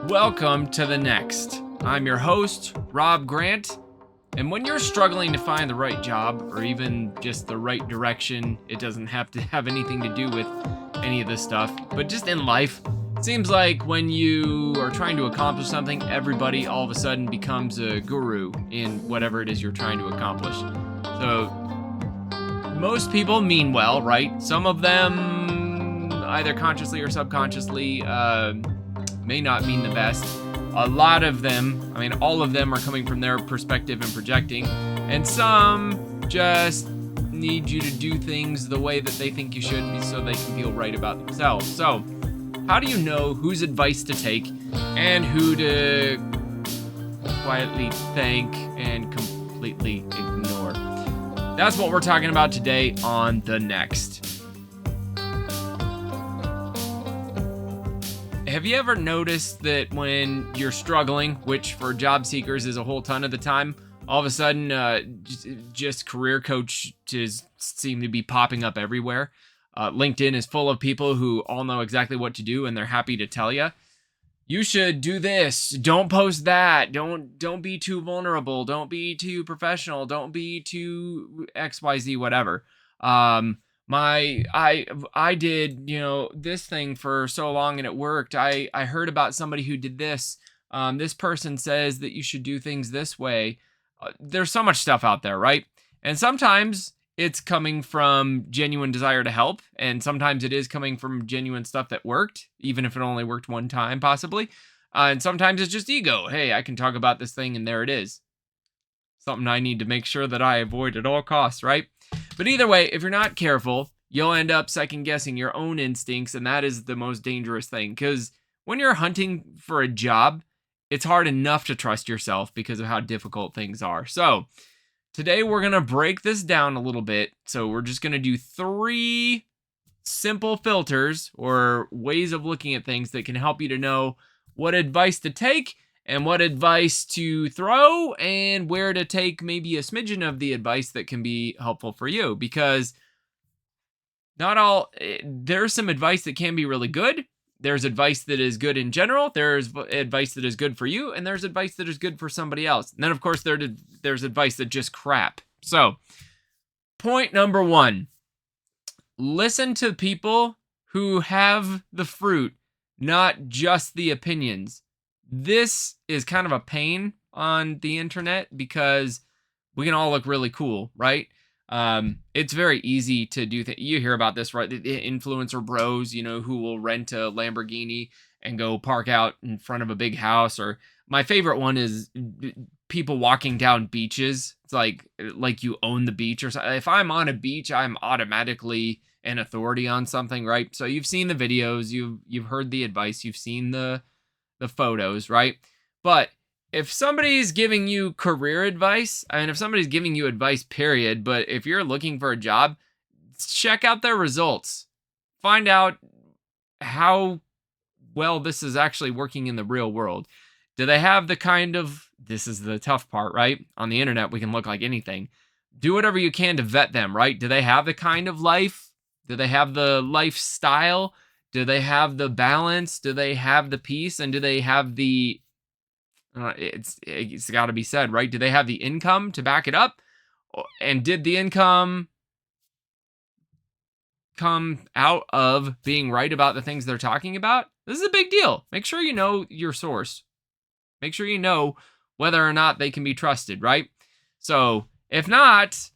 Welcome to The Next. I'm your host, Rob Grant, and when you're struggling to find the right job or even just the right direction, it doesn't have to have anything to do with any of this stuff, but just in life, it seems like when you are trying to accomplish something, everybody all of a sudden becomes a guru in whatever it is you're trying to accomplish. So most people mean well, right? Some of them, either consciously or subconsciously, may not mean the best. A lot of them, all of them are coming from their perspective and projecting, and some just need you to do things the way that they think you should be so they can feel right about themselves. So, how do you know whose advice to take and who to quietly thank and completely ignore? That's what we're talking about today on The Next. Have you ever noticed that when you're struggling, which for job seekers is a whole ton of the time, all of a sudden just career coaches seem to be popping up everywhere? LinkedIn is full of people who all know exactly what to do, and they're happy to tell you. You should do this. Don't post that. Don't be too vulnerable. Don't be too professional. Don't be too XYZ whatever. I did, this thing for so long and it worked. I heard about somebody who did this. This person says that you should do things this way. There's so much stuff out there, right? And sometimes it's coming from genuine desire to help, and sometimes it is coming from genuine stuff that worked, even if it only worked one time, possibly. And sometimes it's just ego. Hey, I can talk about this thing, and there it is. Something I need to make sure that I avoid at all costs, right? But either way, if you're not careful, you'll end up second-guessing your own instincts, and that is the most dangerous thing. Because when you're hunting for a job, it's hard enough to trust yourself because of how difficult things are. So today we're going to break this down a little bit. So we're just going to do 3 simple filters or ways of looking at things that can help you to know what advice to take and what advice to throw and where to take maybe a smidgen of the advice that can be helpful for you. Because there's some advice that can be really good. There's advice that is good in general. There's advice that is good for you, and there's advice that is good for somebody else. And then, of course, there's advice that just crap. So, point number 1, listen to people who have the fruit, not just the opinions. This is kind of a pain on the internet because we can all look really cool, right? It's very easy to do things. You hear about this, right? The influencer bros, who will rent a Lamborghini and go park out in front of a big house. Or my favorite one is people walking down beaches. It's like you own the beach or something. If I'm on a beach, I'm automatically an authority on something, right? So you've seen the videos, you've heard the advice, you've seen the photos, right? But if somebody's giving you career advice, if somebody's giving you advice, period, but if you're looking for a job, check out their results. Find out how well this is actually working in the real world. Do they have this is the tough part, right? On the internet, we can look like anything. Do whatever you can to vet them, right? Do they have the kind of life? Do they have the lifestyle? Do they have the balance? Do they have the peace? And do they have the it's got to be said, right? Do they have the income to back it up? And did the income come out of being right about the things they're talking about? This is a big deal. Make sure you know your source. Make sure you know whether or not they can be trusted, right? So if not,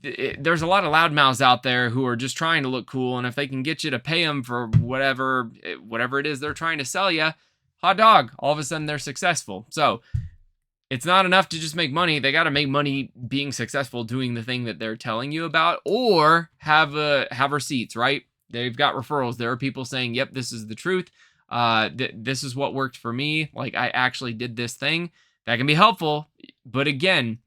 there's a lot of loudmouths out there who are just trying to look cool, and if they can get you to pay them for whatever it is they're trying to sell you, hot dog, all of a sudden they're successful. So it's not enough to just make money. They got to make money being successful doing the thing that they're telling you about, or have receipts, right? They've got referrals. There are people saying, yep, this is the truth. This is what worked for me. Like, I actually did this thing. That can be helpful. But again,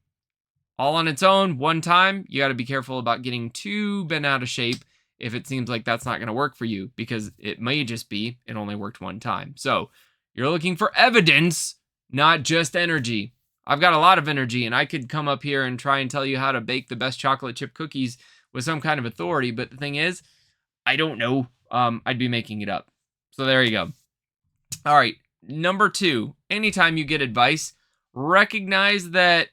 all on its own, one time, you got to be careful about getting too bent out of shape if it seems like that's not going to work for you, because it may just be it only worked one time. So you're looking for evidence, not just energy. I've got a lot of energy, and I could come up here and try and tell you how to bake the best chocolate chip cookies with some kind of authority, but the thing is, I don't know. I'd be making it up. So there you go. All right. Number 2, anytime you get advice, recognize that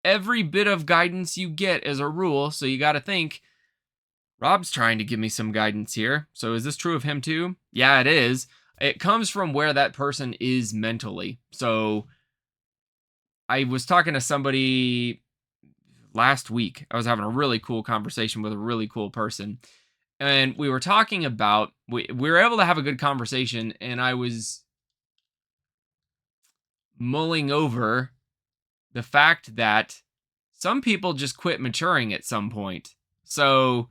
every bit of guidance you get is a rule. So you got to think, Rob's trying to give me some guidance here. So is this true of him too? Yeah, it is. It comes from where that person is mentally. So I was talking to somebody last week. I was having a really cool conversation with a really cool person. And we were talking about, we were able to have a good conversation. And I was mulling over the fact that some people just quit maturing at some point. So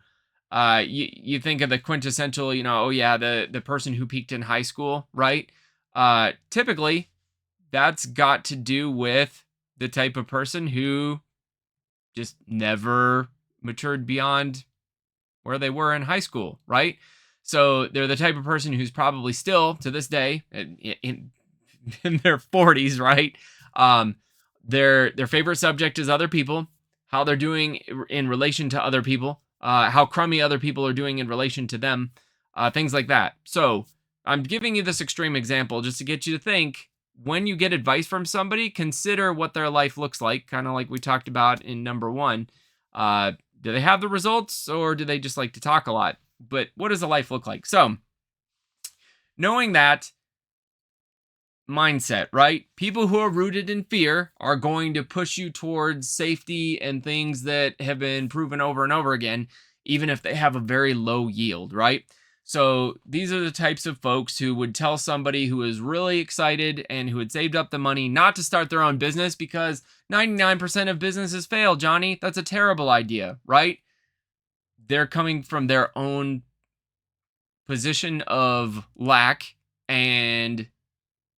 you think of the quintessential, oh yeah, the person who peaked in high school, right? Typically, that's got to do with the type of person who just never matured beyond where they were in high school, right? So they're the type of person who's probably still, to this day, in their 40s, right? Their favorite subject is other people, how they're doing in relation to other people, how crummy other people are doing in relation to them, things like that. So I'm giving you this extreme example just to get you to think, when you get advice from somebody, consider what their life looks like, kind of like we talked about in number 1. Do they have the results, or do they just like to talk a lot? But what does a life look like? So knowing that mindset, right? People who are rooted in fear are going to push you towards safety and things that have been proven over and over again, even if they have a very low yield, right? So these are the types of folks who would tell somebody who is really excited and who had saved up the money not to start their own business because 99% of businesses fail, Johnny. That's a terrible idea, right? They're coming from their own position of lack and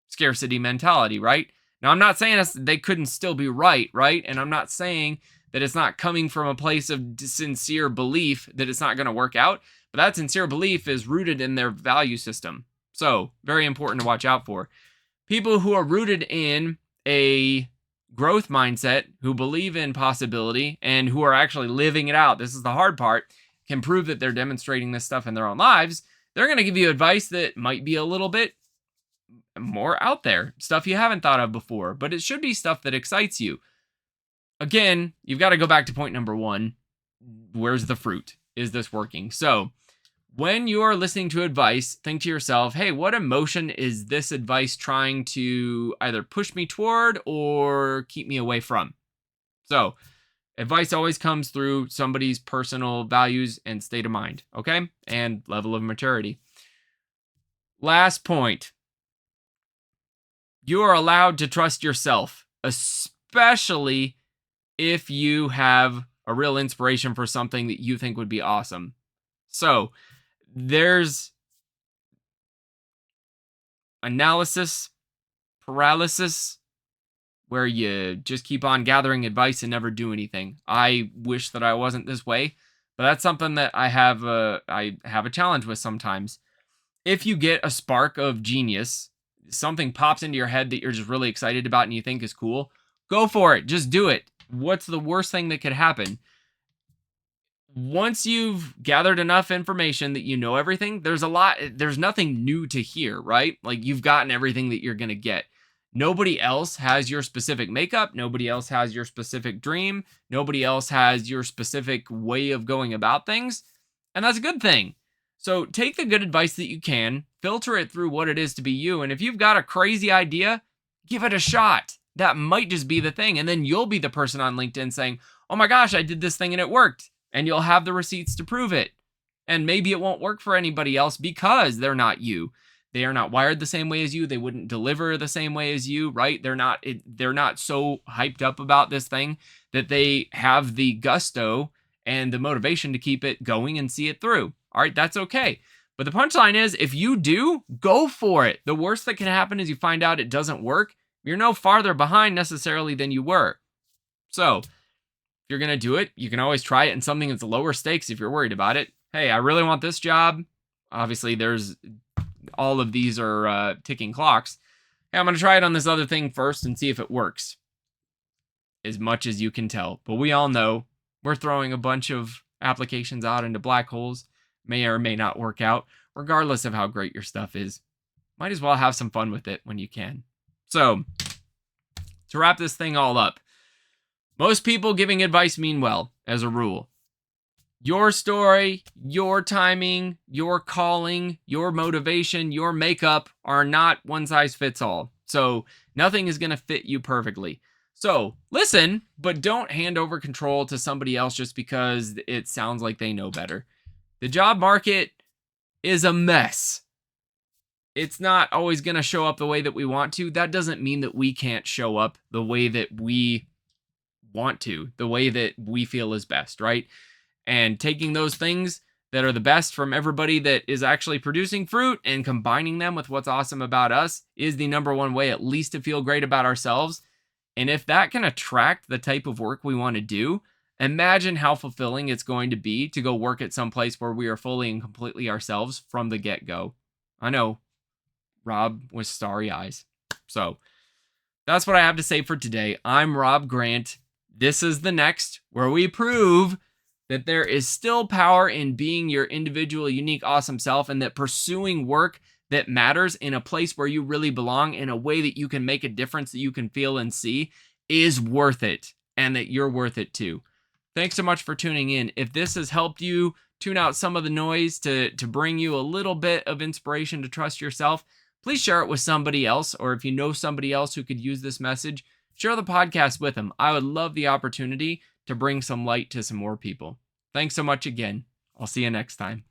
scarcity mentality, right? Now, I'm not saying they couldn't still be right? And I'm not saying that it's not coming from a place of sincere belief that it's not going to work out, but that sincere belief is rooted in their value system. So, very important to watch out for. People who are rooted in a growth mindset, who believe in possibility, and who are actually living it out, this is the hard part, can prove that they're demonstrating this stuff in their own lives. They're going to give you advice that might be a little bit more out there, stuff you haven't thought of before, but it should be stuff that excites you. Again, you've got to go back to point number 1. Where's the fruit? Is this working? So when you're listening to advice, think to yourself, hey, what emotion is this advice trying to either push me toward or keep me away from? So advice always comes through somebody's personal values and state of mind, okay? And level of maturity. Last point. You are allowed to trust yourself, especially if you have a real inspiration for something that you think would be awesome. So there's analysis paralysis, where you just keep on gathering advice and never do anything. I wish that I wasn't this way, but that's something that I have a challenge with sometimes. If you get a spark of genius, something pops into your head that you're just really excited about and you think is cool, go for it. Just do it. What's the worst thing that could happen? Once you've gathered enough information that you know everything, there's nothing new to hear, right? Like, you've gotten everything that you're going to get. Nobody else has your specific makeup. Nobody else has your specific dream. Nobody else has your specific way of going about things. And that's a good thing. So take the good advice that you can, filter it through what it is to be you. And if you've got a crazy idea, give it a shot. That might just be the thing. And then you'll be the person on LinkedIn saying, oh my gosh, I did this thing and it worked. And you'll have the receipts to prove it. And maybe it won't work for anybody else because they're not you. They are not wired the same way as you. They wouldn't deliver the same way as you, right? They're not so hyped up about this thing that they have the gusto and the motivation to keep it going and see it through. All right, that's okay. But the punchline is, if you do, go for it. The worst that can happen is you find out it doesn't work. You're no farther behind necessarily than you were. So if you're going to do it, you can always try it in something that's lower stakes if you're worried about it. Hey, I really want this job. Obviously, all of these are ticking clocks. Hey, I'm going to try it on this other thing first and see if it works. As much as you can tell. But we all know we're throwing a bunch of applications out into black holes. May or may not work out, regardless of how great your stuff is. might as well have some fun with it when you can. So, to wrap this thing all up, most people giving advice mean well, as a rule. Your story, your timing, your calling, your motivation, your makeup are not one size fits all. So nothing is going to fit you perfectly. So listen, but don't hand over control to somebody else just because it sounds like they know better. The job market is a mess. It's not always going to show up the way that we want to. That doesn't mean that we can't show up the way that we want to, the way that we feel is best, right? And taking those things that are the best from everybody that is actually producing fruit and combining them with what's awesome about us is the number one way, at least to feel great about ourselves. And if that can attract the type of work we want to do, imagine how fulfilling it's going to be to go work at some place where we are fully and completely ourselves from the get-go. I know, Rob with starry eyes. So that's what I have to say for today. I'm Rob Grant. This is The Next, where we prove that there is still power in being your individual, unique, awesome self, and that pursuing work that matters in a place where you really belong in a way that you can make a difference that you can feel and see is worth it, and that you're worth it too. Thanks so much for tuning in. If this has helped you tune out some of the noise to bring you a little bit of inspiration to trust yourself, please share it with somebody else, or if you know somebody else who could use this message, share the podcast with them. I would love the opportunity to bring some light to some more people. Thanks so much again. I'll see you next time.